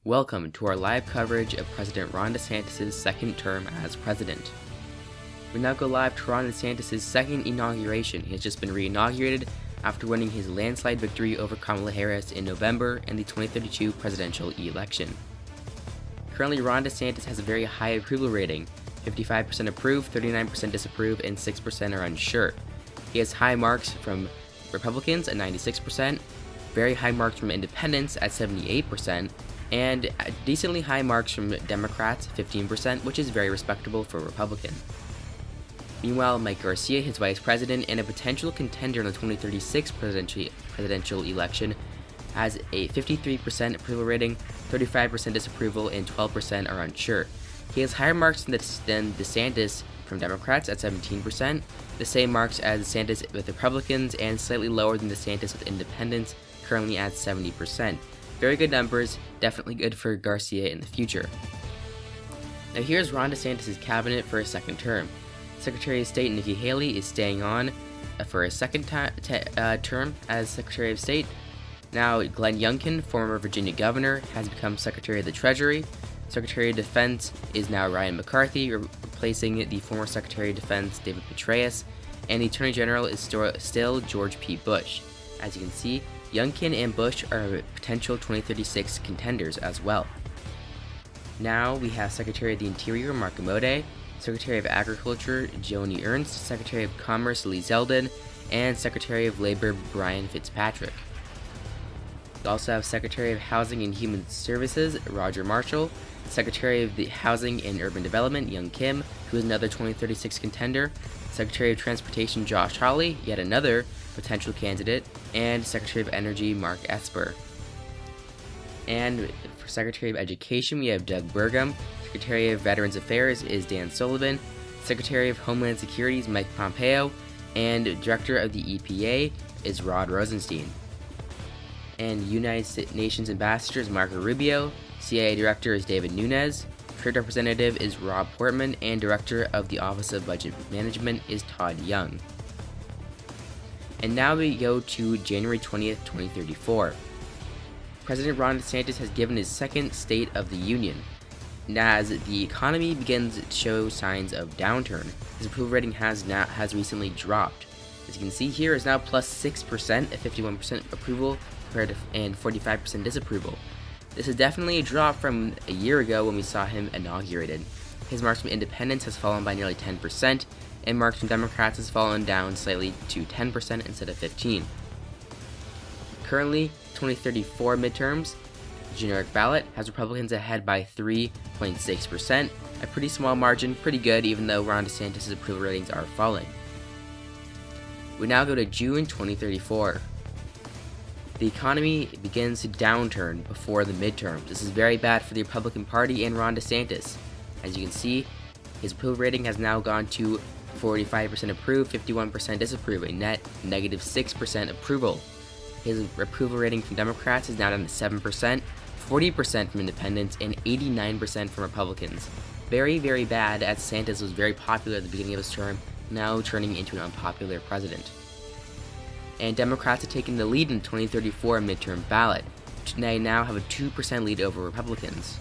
Welcome to our live coverage of President Ron DeSantis' second term as president. We now go live to Ron DeSantis' second inauguration. He has just been re-inaugurated after winning his landslide victory over Kamala Harris in November in the 2032 presidential election. Currently, Ron DeSantis has a very high approval rating, 55% approve, 39% disapprove, and 6% are unsure. He has high marks from Republicans at 96%, very high marks from independents at 78%, and decently high marks from Democrats, 15%, which is very respectable for a Republican. Meanwhile, Mike Garcia, his vice president and a potential contender in the 2036 presidential election, has a 53% approval rating, 35% disapproval, and 12% are unsure. He has higher marks than DeSantis from Democrats at 17%, the same marks as DeSantis with Republicans, and slightly lower than DeSantis with independents, currently at 70%. Very good numbers, definitely good for Garcia in the future. Now here's Ron DeSantis' cabinet for a second term. Secretary of State Nikki Haley is staying on for a second term as Secretary of State. Now Glenn Youngkin, former Virginia governor, has become Secretary of the Treasury. Secretary of Defense is now Ryan McCarthy, replacing the former Secretary of Defense David Petraeus, and the Attorney General is still George P. Bush. As you can see, Youngkin and Bush are potential 2036 contenders as well. Now we have Secretary of the Interior Mark Amodei, Secretary of Agriculture Joni Ernst, Secretary of Commerce Lee Zeldin, and Secretary of Labor Brian Fitzpatrick. We also have Secretary of Housing and Human Services Roger Marshall, Secretary of the Housing and Urban Development Young Kim, who is another 2036 contender, Secretary of Transportation Josh Hawley, yet another potential candidate, and Secretary of Energy Mark Esper. And for Secretary of Education, we have Doug Burgum. Secretary of Veterans Affairs is Dan Sullivan. Secretary of Homeland Security is Mike Pompeo, and Director of the EPA is Rod Rosenstein. And United Nations Ambassador is Marco Rubio. CIA Director is David Nunes. Trade Representative is Rob Portman, and Director of the Office of Budget Management is Todd Young. And now we go to January 20th, 2034. President Ron DeSantis has given his second State of the Union. As the economy begins to show signs of downturn, his approval rating has recently dropped. As you can see here, is now plus 6% at 51% approval and 45% disapproval. This is definitely a drop from a year ago when we saw him inaugurated. His marks from independents has fallen by nearly 10%, and marks from Democrats has fallen down slightly to 10% instead of 15%. Currently, 2034 midterms, generic ballot has Republicans ahead by 3.6%, a pretty small margin, pretty good even though Ron DeSantis' approval ratings are falling. We now go to June 2034. The economy begins to downturn before the midterms. This is very bad for the Republican Party and Ron DeSantis. As you can see, his approval rating has now gone to 45% approve, 51% disapprove, a net negative 6% approval. His approval rating from Democrats is now down to 7%, 40% from independents, and 89% from Republicans. Very, very bad, as DeSantis was very popular at the beginning of his term, now turning into an unpopular president. And Democrats have taken the lead in the 2034 midterm ballot. They now have a 2% lead over Republicans.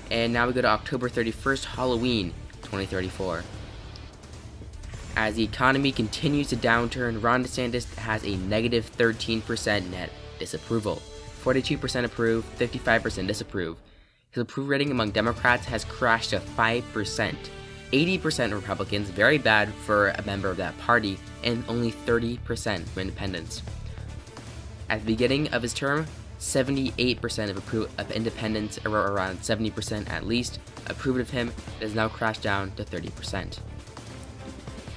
And now we go to October 31st, Halloween 2034. As the economy continues to downturn, Ron DeSantis has a negative 13% net disapproval, 42% approve, 55% disapprove. His approval rating among Democrats has crashed to 5%, 80% Republicans, very bad for a member of that party, and only 30% from independents. At the beginning of his term, 78% of independents, or around 70% at least, approved of him. It has now crashed down to 30%.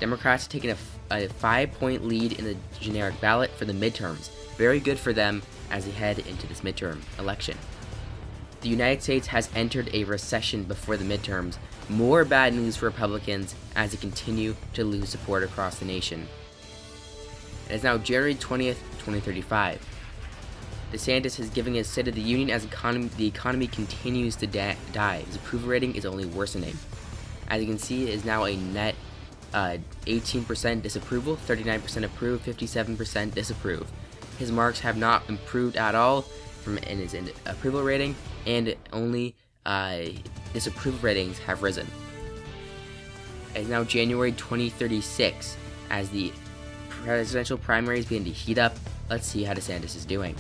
Democrats have taken a 5-point lead in the generic ballot for the midterms. Very good for them as they head into this midterm election. The United States has entered a recession before the midterms. More bad news for Republicans as they continue to lose support across the nation. It is now January 20th, 2035. DeSantis is giving his State of the Union as the economy continues to die. His approval rating is only worsening. As you can see, it is now a net 18% disapproval, 39% approve, 57% disapprove. His marks have not improved at all, in his approval rating, and only disapproval ratings have risen. It is now January 2036. As the presidential primaries begin to heat up, let's see how DeSantis is doing.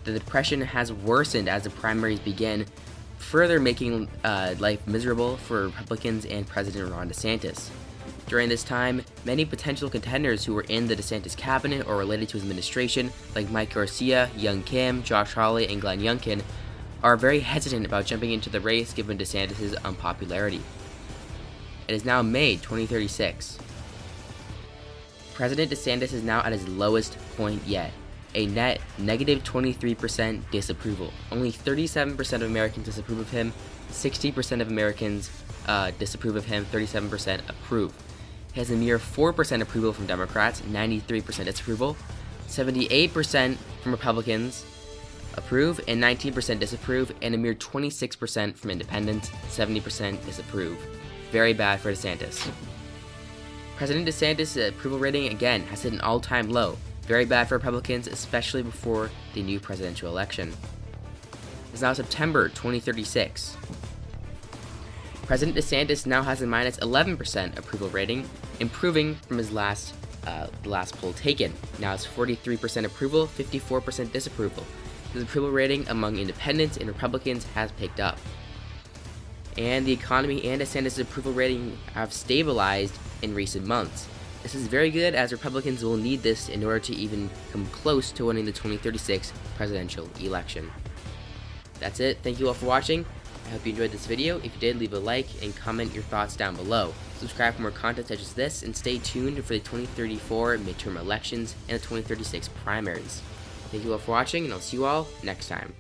The depression has worsened as the primaries begin, further making life miserable for Republicans and President Ron DeSantis. During this time, many potential contenders who were in the DeSantis cabinet or related to his administration, like Mike Garcia, Young Kim, Josh Hawley, and Glenn Youngkin, are very hesitant about jumping into the race given DeSantis' unpopularity. It is now May 2036. President DeSantis is now at his lowest point yet, a net negative 23% disapproval. Only 37% of Americans disapprove of him, 60% of Americans disapprove of him, 37% approve. He has a mere 4% approval from Democrats, 93% disapproval, 78% from Republicans approve, and 19% disapprove, and a mere 26% from independents, 70% disapprove. Very bad for DeSantis. President DeSantis' approval rating again has hit an all-time low. Very bad for Republicans, especially before the new presidential election. It's now September 2036. President DeSantis now has a minus 11% approval rating, improving from his last poll taken. Now it's 43% approval, 54% disapproval. His approval rating among independents and Republicans has picked up. And the economy and DeSantis' approval rating have stabilized in recent months. This is very good, as Republicans will need this in order to even come close to winning the 2036 presidential election. That's it. Thank you all for watching. I hope you enjoyed this video. If you did, leave a like and comment your thoughts down below. Subscribe for more content such as this, and stay tuned for the 2034 midterm elections and the 2036 primaries. Thank you all for watching, and I'll see you all next time.